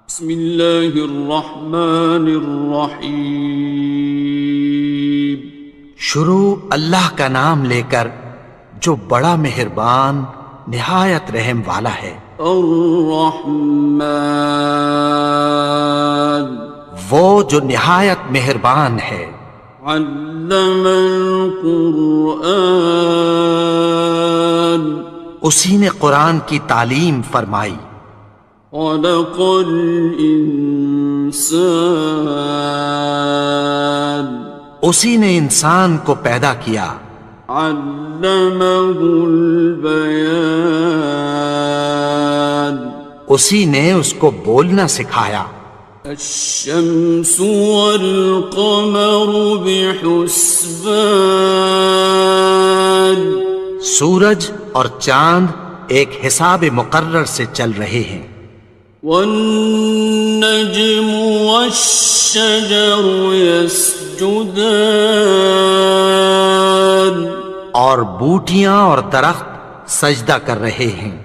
بسم اللہ الرحمن الرحیم۔ شروع اللہ کا نام لے کر جو بڑا مہربان نہایت رحم والا ہے۔ الرحمن، وہ جو نہایت مہربان ہے۔ علم القرآن، اسی نے قرآن کی تعلیم فرمائی۔ خلق الانسان، اسی نے انسان کو پیدا کیا۔ علمہ البیان، اسی نے اس کو بولنا سکھایا۔ الشمس والقمر بحسبان، سورج اور چاند ایک حساب مقرر سے چل رہے ہیں۔ والنجم والشجر يسجدان، اور بوٹیاں اور درخت سجدہ کر رہے ہیں۔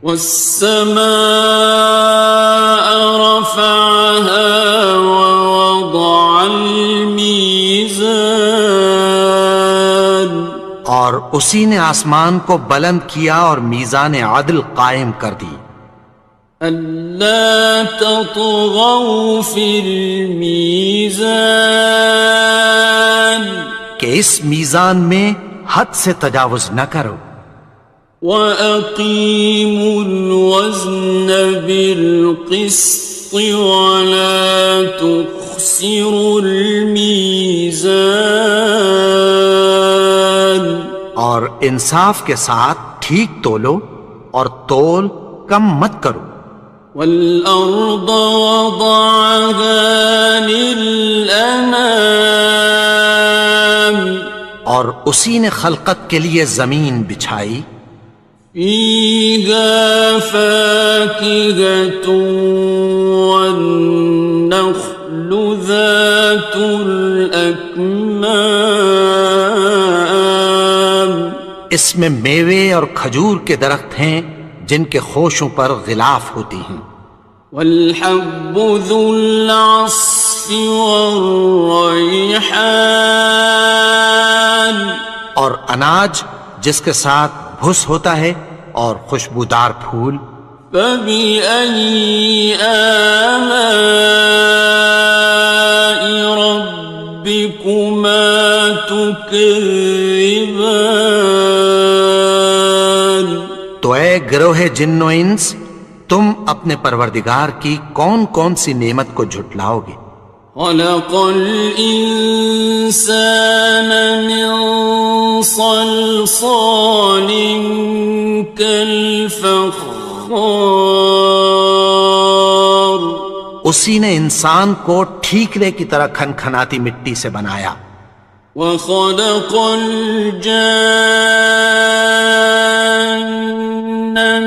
والسماء رفعها ووضع الميزان، اور اسی نے آسمان کو بلند کیا اور میزان عدل قائم کر دی۔ ألا تطغوا في الميزان، کہ اس میزان میں حد سے تجاوز نہ کرو۔ وَأَقِيمُوا الْوَزْنَ بِالْقِسْطِ وَلَا تُخْسِرُوا الْمِيزَانَ، اور انصاف کے ساتھ ٹھیک تولو اور تول کم مت کرو۔ وَالْأَرْضَ وَضَعَهَا لِلْأَنَامِ، اور اسی نے خلقت کے لیے زمین بچھائی۔ فِيهَا فَاكِهَةٌ وَالنَّخْلُ ذَاتُ الْأَكْمَامِ، اس میں میوے اور کھجور کے درخت ہیں جن کے خوشوں پر غلاف ہوتی ہیں۔ وَالْحَبُّ ذُو الْعَصْفِ وَالرَّيْحَانِ، اور اناج جس کے ساتھ بھس ہوتا ہے اور خوشبودار پھول۔ فَبِأَيِّ آلَاءِ رَبِّكُمَا تُكَذِّبَانِ، تو اے گروہ جن و انس، تم اپنے پروردگار کی کون کون سی نعمت کو جھٹلاؤ گے؟ خَلَقَ الْإِنسَانَ مِنْ صَلْصَالٍ كَالْفَخَّارِ، اسی نے انسان کو ٹھیکرے کی طرح کھنکھناتی مٹی سے بنایا۔ وَخَلَقَ الْجَانَّ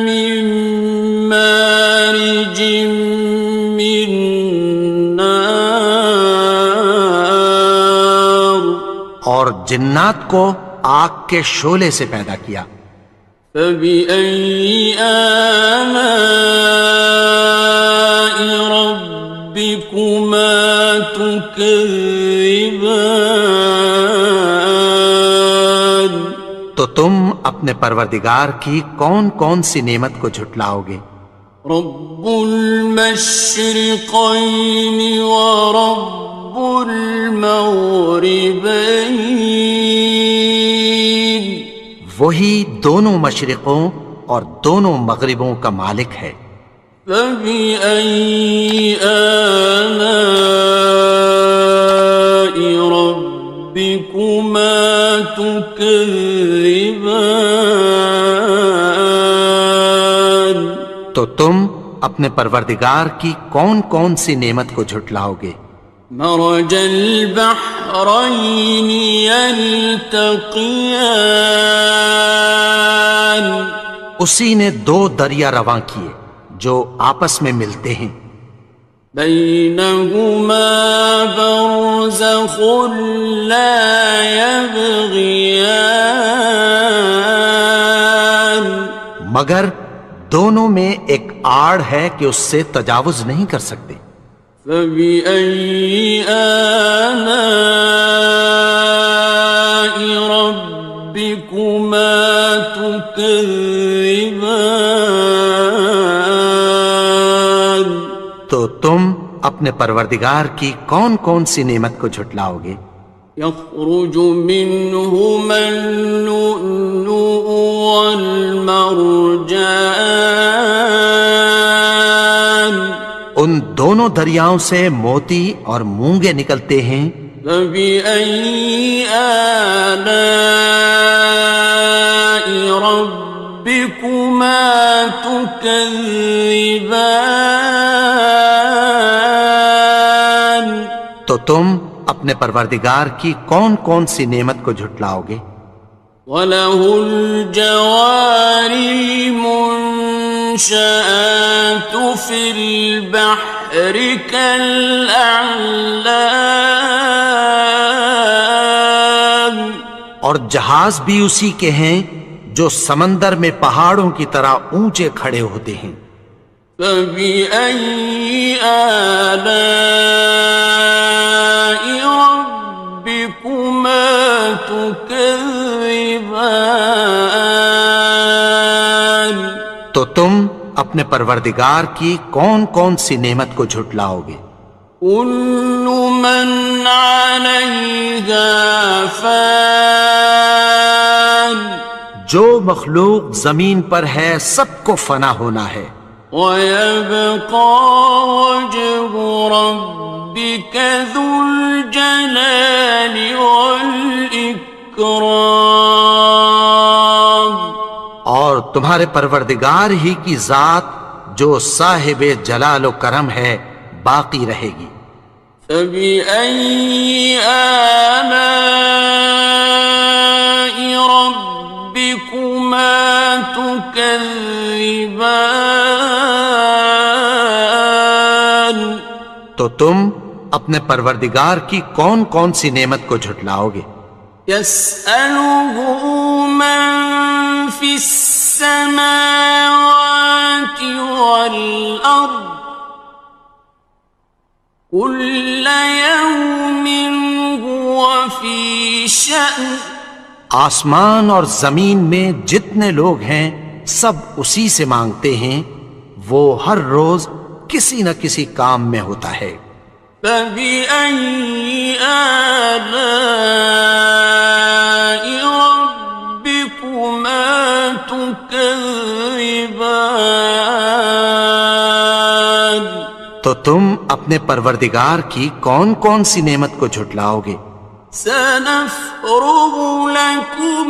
مِن مَّارِجٍ مِّن نَّارٍ، اور جنات کو آگ کے شعلے سے پیدا کیا۔ فَبِأَيِّ آلَاءِ رَبِّكُمَا تُكَذِّبَانِ، تو تم اپنے پروردگار کی کون کون سی نعمت کو جھٹلاؤ گے؟ رب المشرقين ورب المغربين، وہی دونوں مشرقوں اور دونوں مغربوں کا مالک ہے۔ فَبِأَيِّ آلَاءِ رَبِّكُمَا تُكَذِّبَانِ، تو تم اپنے پروردگار کی کون کون سی نعمت کو جھٹلاؤ گے؟ مرج البحرين يلتقيان، اسی نے دو دریا رواں کیے جو آپس میں ملتے ہیں۔ بينهما برزخ لا يبغيان، مگر دونوں میں ایک آڑ ہے کہ اس سے تجاوز نہیں کر سکتے. فبأي آلاء ربكما تكذبان. تو تم اپنے پروردگار کی کون کون سی نعمت کو جھٹلاؤ گے؟ يخرج منهما اللؤلؤ والمرجان. ان دونوں دریاؤں سے موتی اور مونگے نکلتے ہیں. فبأي آلاء ربكما تكذبان. تو تم اپنے پروردگار کی کون کون سی نعمت کو جھٹلاؤ گے؟ وَلَهُ الْجَوَارِ الْمُنشَآتُ فِي الْبَحْرِ كَالْأَعْلَامِ. اور جہاز بھی اسی کے ہیں جو سمندر میں پہاڑوں کی طرح اونچے کھڑے ہوتے ہیں. فَبِأَيِّ آلَاءِ رَبِّكُمَا تُكَذِّبَانِ. تو تم اپنے پروردگار کی کون کون سی نعمت کو جھٹلاؤ گے؟ كُلُّ مَنْ عَلَيْهَا فَانٍ. جو مخلوق زمین پر ہے سب کو فنا ہونا ہے. وَيَبْقَى وَجْهُ رَبِّكَ ذُو الْجَلَالِ وَالْإِكْرَامِ. اور تمہارے پروردگار ہی کی ذات جو صاحب جلال و کرم ہے باقی رہے گی. فَبِأَيِّ آلَاءِ رَبِّكُمَا تُكَذِّبَانِ. تو تم اپنے پروردگار کی کون کون سی نعمت کو جھٹلاؤ گے؟ يَسْأَلُهُ مَن فِي السَّمَاوَاتِ وَالْأَرْضِ كُلَّ يَوْمٍ هُوَ فِي شَأْنٍ. آسمان اور زمین میں جتنے لوگ ہیں سب اسی سے مانگتے ہیں، وہ ہر روز کسی نہ کسی کام میں ہوتا ہے. فَبِأَيِّ آلَاءِ رَبِّكُمَا تُكَذِّبَانِ. تو تم اپنے پروردگار کی کون کون سی نعمت کو جھٹلاؤ گے؟ سَنَفْرُغُ لَكُمْ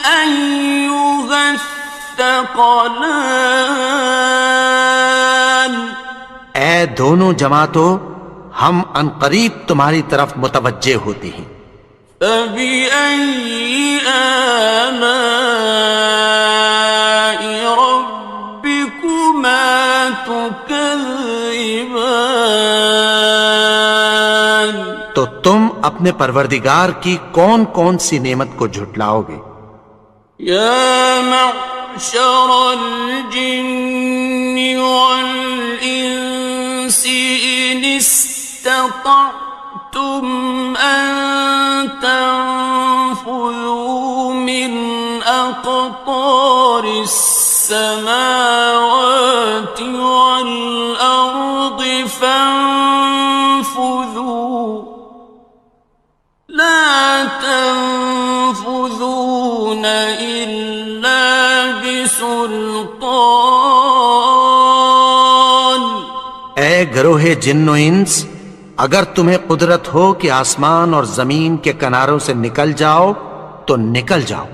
أَيُّهَ الثَّقَلَانِ. اے دونوں جماعتوں، ہم عنقریب تمہاری طرف متوجہ ہوتے ہیں. فَبِأَيِّ آلَاءِ رَبِّكُمَا تُكَذِّبَانِ. تو تم اپنے پروردگار کی کون کون سی نعمت کو جھٹلاؤ گے؟ يَا مَعْشَرَ الْجِنِّ وَالْإِنسِ إِنِ اسْتَطَعْتُمْ أَن تَنفُذُوا مِنْ أَقْطَارِ السَّمَاوَاتِ وَالْأَرْضِ فَانفُذُوا لَا تَنفُذُونَ إِلَّا بِسُلْطَانٍ. اے گروہ جن و انس، اگر تمہیں قدرت ہو کہ آسمان اور زمین کے کناروں سے نکل جاؤ تو نکل جاؤ،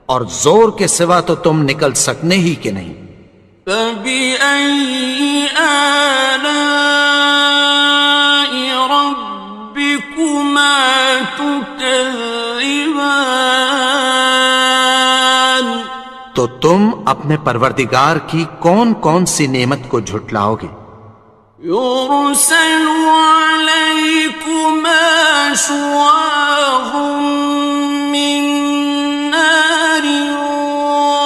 اور زور کے سوا تو تم نکل سکنے ہی کہ نہیں. فَبِأَيِّ آلَاءِ رَبِّكُمَا تُكَذِّبَانِ. تو تم اپنے پروردگار کی کون کون سی نعمت کو جھٹلاؤ گے؟ يُرْسَلُ عَلَيْكُمَا شُوَاظٌ مِّن نَّارٍ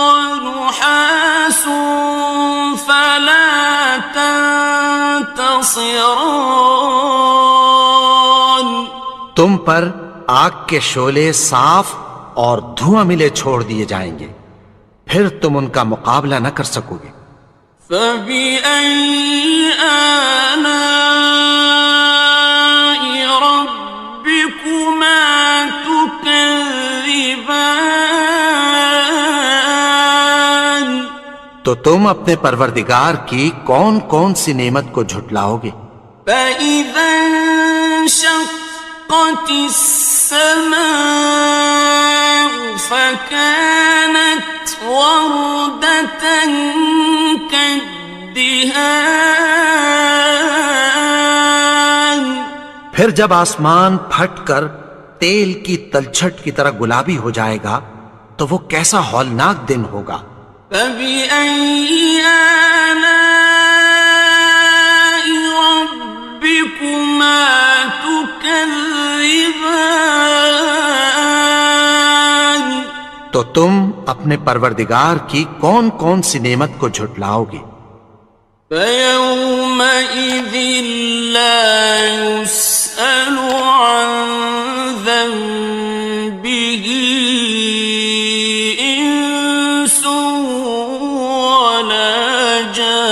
وَنُحَاسٌ خاصران. تم پر آگ کے شعلے صاف اور دھواں ملے چھوڑ دیے جائیں گے، پھر تم ان کا مقابلہ نہ کر سکو گے۔ فبأي آلاء ربكما تكذبان. تو تم اپنے پروردگار کی کون کون سی نعمت کو جھٹلاؤ گے؟ فإذا انشقت السماء فكانت وردة كالدهان. پھر جب آسمان پھٹ کر تیل کی تلچھٹ کی طرح گلابی ہو جائے گا تو وہ کیسا ہولناک دن ہوگا۔ فبأي آلاء ربكما تكذبان. تو تم اپنے پروردگار کی کون کون سی نعمت کو جھٹلاؤ گے؟ فيومئذ لا يسأل عن ذنبه إنس ولا جان.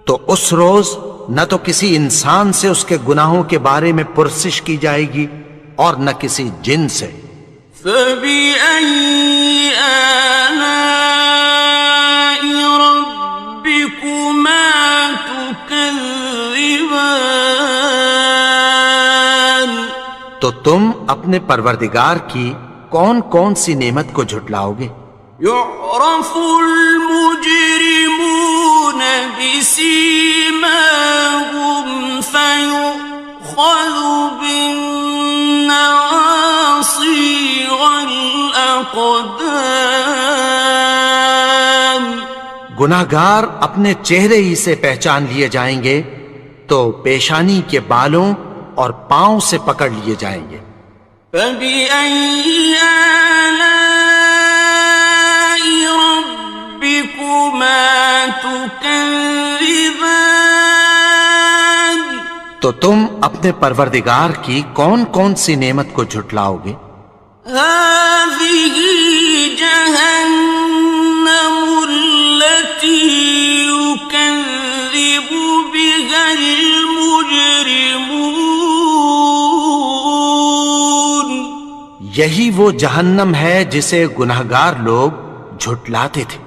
تو اس روز نہ تو کسی انسان سے اس کے گناہوں کے بارے میں پرسش کی جائے گی اور نہ کسی جن سے۔ فبأي آلاء ربكما تكذبان. تو تم اپنے پروردگار کی کون کون سی نعمت کو جھٹلاؤ گے؟ يعرف المجرمون بسيماهم فيؤخذ بالنواصي والأقدام. گناہگار اپنے چہرے ہی سے پہچان لیے جائیں گے تو پیشانی کے بالوں اور پاؤں سے پکڑ لیے جائیں گے۔ فبأي آلاء ربكما تكذبان. تو تم اپنے پروردگار کی کون کون سی نعمت کو جھٹلاؤ گے؟ هذه جهنم التي يكذب بها المجرمون. یہی وہ جہنم ہے جسے گناہگار لوگ جھٹلاتے تھے۔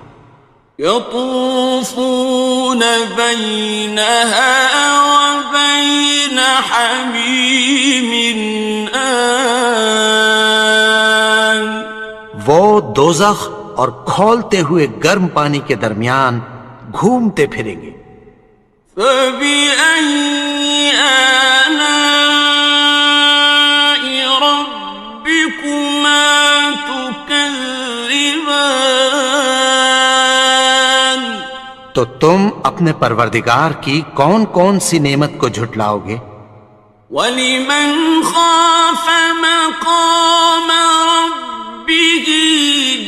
يطوفون بينها وبين حميم آن. وہ دوزخ اور کھولتے ہوئے گرم پانی کے درمیان گھومتے پھریں گے۔ فبأي آلاء ربكما تكذبان. تو تم اپنے پروردگار کی کون کون سی نعمت کو جھٹلاؤ گے؟ وَلِمَنْ خَافَ مَقَامَ رَبِّهِ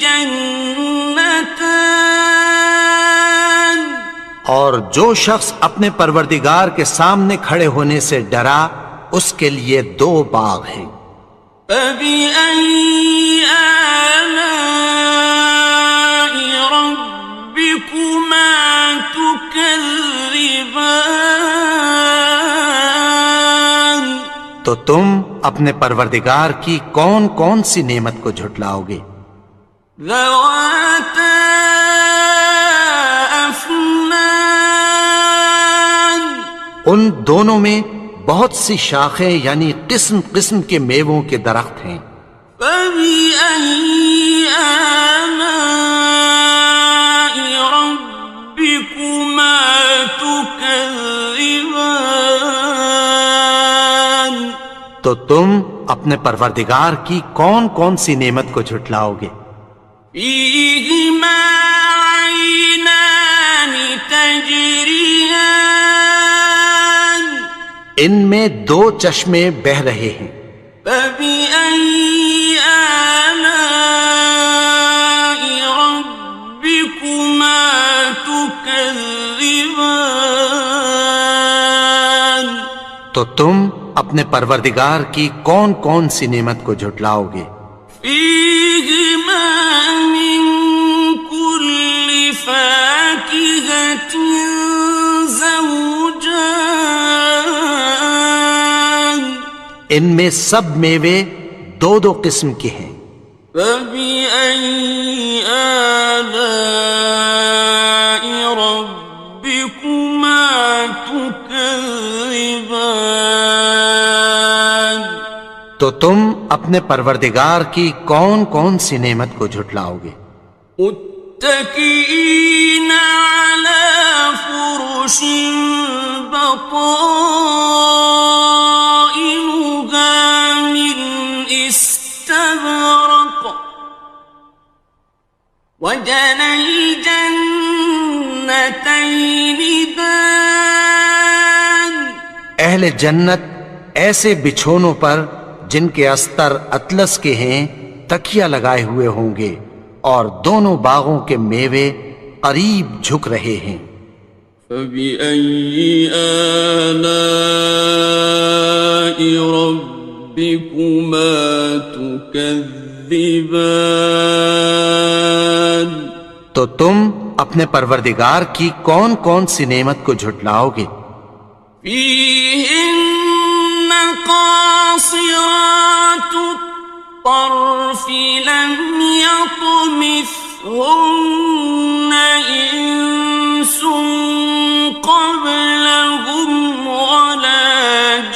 جَنَّتَانِ. اور جو شخص اپنے پروردگار کے سامنے کھڑے ہونے سے ڈرا اس کے لیے 2 باغ ہیں۔ فَبِأَيِّ آلَاءِ رَبِّكُمَا تُكَذِّبَانِ. تو تم اپنے پروردگار کی کون کون سی نعمت کو جھٹلاؤ گے؟ ذَوَاتَا أَفْنَانٍ. ان دونوں میں بہت سی شاخیں یعنی قسم قسم کے میووں کے درخت ہیں۔ فَبِأَيِّ آلَاءِ رَبِّكُمَا تُكَذِّبَانِ. تو تم اپنے پروردگار کی کون کون سی نعمت کو جھٹلاؤ گے؟ فِيهِمَا عَيْنَانِ تَجْرِيَانِ. ان میں 2 چشمے بہہ رہے ہیں۔ فَبِأَيِّ آلَاءِ رَبِّكُمَا تُكَذِّبَانِ. تكذبان تو تم اپنے پروردگار کی کون کون سی نعمت کو جھٹلاؤ گے؟ فيهما من كل فاكهة زوجان ان میں سب میوے دو دو قسم کے ہیں۔ فبأي آلاء ربكما تكذبان تو تم اپنے پروردگار کی کون کون سی نعمت کو جھٹلاؤ گے؟ متكئين على فرش بطائنها من استبرق وجنى الجنتين دان اہل جنت ایسے بچھونوں پر جن کے استر اطلس کے ہیں تکیہ لگائے ہوئے ہوں گے، اور دونوں باغوں کے میوے قریب جھک رہے ہیں۔ فبأي آلاء ربكما تكذبان تو تم اپنے پروردگار کی کون کون سی نعمت کو جھٹلاؤ گے؟ فيهن قاصرات الطرف لم يطمثهن إنس قبلهم ولا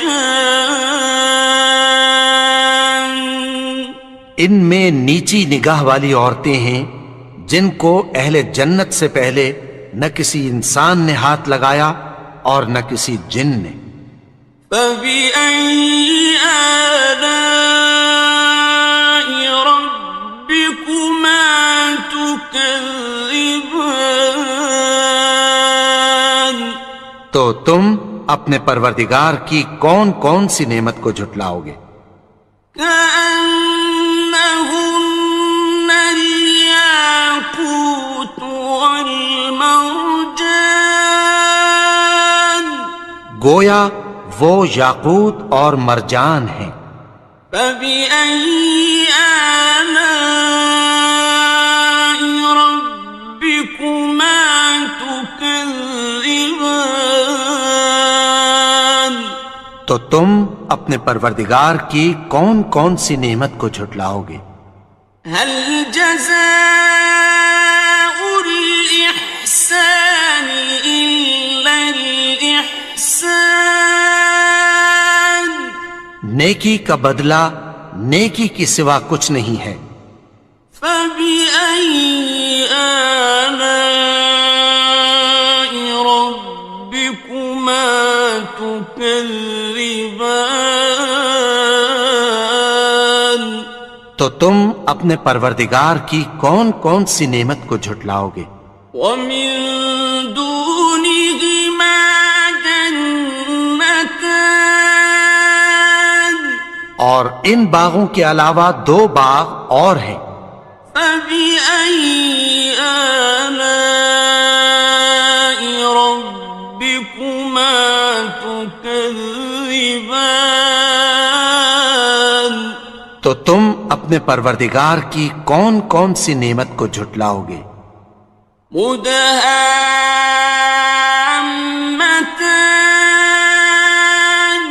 جان ان میں نیچی نگاہ والی عورتیں ہیں جن کو اہل جنت سے پہلے نہ کسی انسان نے ہاتھ لگایا اور نہ کسی جن نے۔ فبأي آلاء ربكما تكذبان تو تم اپنے پروردگار کی کون کون سی نعمت کو جھٹلاؤ گے؟ كأنهن الياقوت والمرجان گویا وہ یاقوت اور مرجان ہیں۔ فبأي آلاء ربكما تكذبان تو تم اپنے پروردگار کی کون کون سی نعمت کو جھٹلاؤ گے؟ هل جزاء الإحسان إلا الإحسان نیکی کا بدلہ نیکی کی سوا کچھ نہیں ہے۔ فبأي آلاء ربكما تكذبان تو تم اپنے پروردگار کی کون کون سی نعمت کو جھٹلاؤ گے؟ ومن دونهما جنتان اور ان باغوں کے علاوہ دو باغ اور ہیں۔ فبأي آلاء ربكما تكذبان تو تم اپنے پروردگار کی کون کون سی نعمت کو جھٹلاؤ گے؟ مدهامتان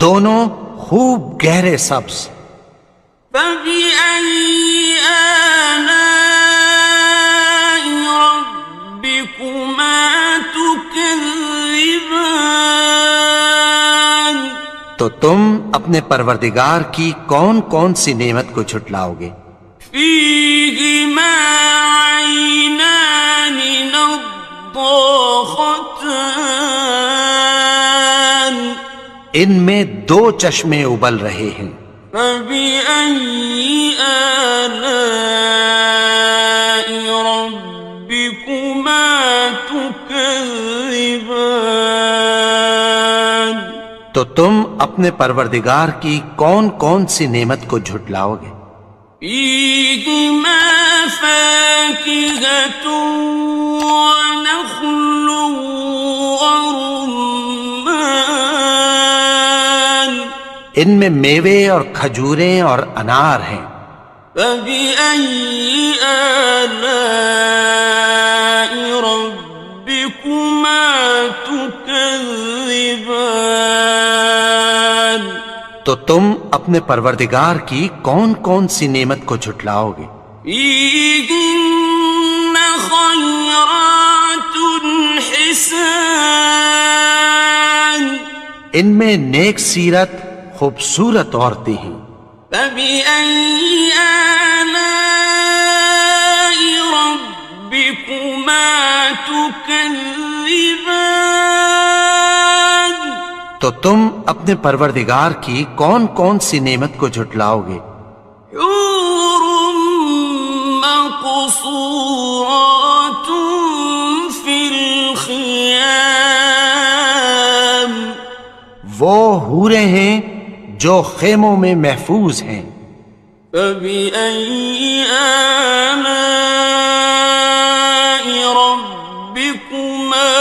دونوں خوب گہرے سبز۔ فبأي آلاء ربكما تكذبان تو تم اپنے پروردگار کی کون کون سی نعمت کو جھٹلاؤ گے؟ فيهما عينان نضاختان ان میں دو چشمے ابل رہے ہیں۔ فبأي آلاء ربكما تكذبان تو تم اپنے پروردگار کی کون کون سی نعمت کو جھٹلاؤ گے؟ فيهما فاكهة ونخل ورمان ان میں میوے اور کھجوریں اور انار ہیں. فبأي آلاء ربكما تكذبان تو تم اپنے پروردگار کی کون کون سی نعمت کو جھٹلاؤ گے؟ فيهن خيرات حسان ان میں نیک سیرت خوبصورت عورتیں ہیں. فبأي آلاء ربكما تكذبان تو تم اپنے پروردگار کی کون کون سی نعمت کو جھٹلاؤ گے؟ حور مقصورات في الخيام وہ حوریں ہیں جو خیموں میں محفوظ ہیں. فبأي آلاء ربكما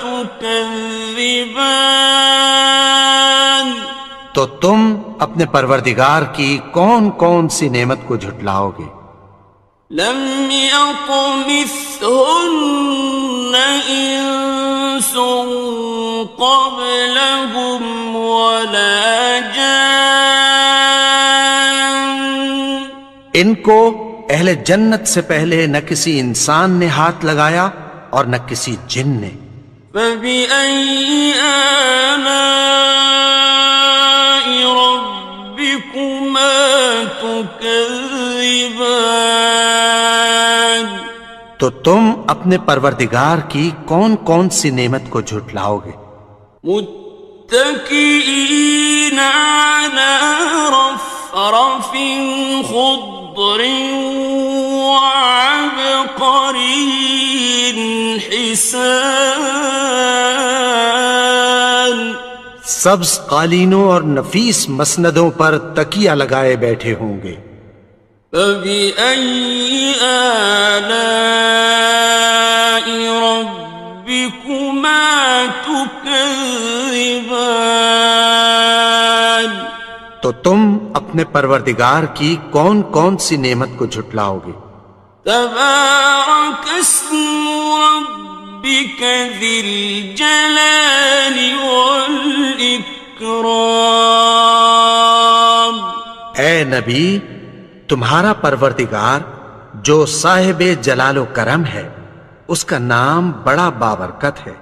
تكذبان تو تم اپنے پروردگار کی کون کون سی نعمت کو جھٹلاؤ گے؟ لم يطمثهن إنس قبلهم ولا جان ان کو اہل جنت سے پہلے نہ کسی انسان نے ہاتھ لگایا اور نہ کسی جن نے. فبأي آلاء ربكما تكذبان تو تم اپنے پروردگار کی کون کون سی نعمت کو جھٹلاؤ گے؟ متكئين على رفرف خضر وعبقري حسان سبز قالینوں اور نفیس مسندوں پر تکیہ لگائے بیٹھے ہوں گے. فبأي آلاء ربكما تكذبان تو تم اپنے پروردگار کی کون کون سی نعمت کو جھٹلاؤ گے؟ تبارك اسم ربك ذي الجلال والإكرام اے نبی، تمہارا پروردگار جو صاحب جلال و کرم ہے، اس کا نام بڑا بابرکت ہے.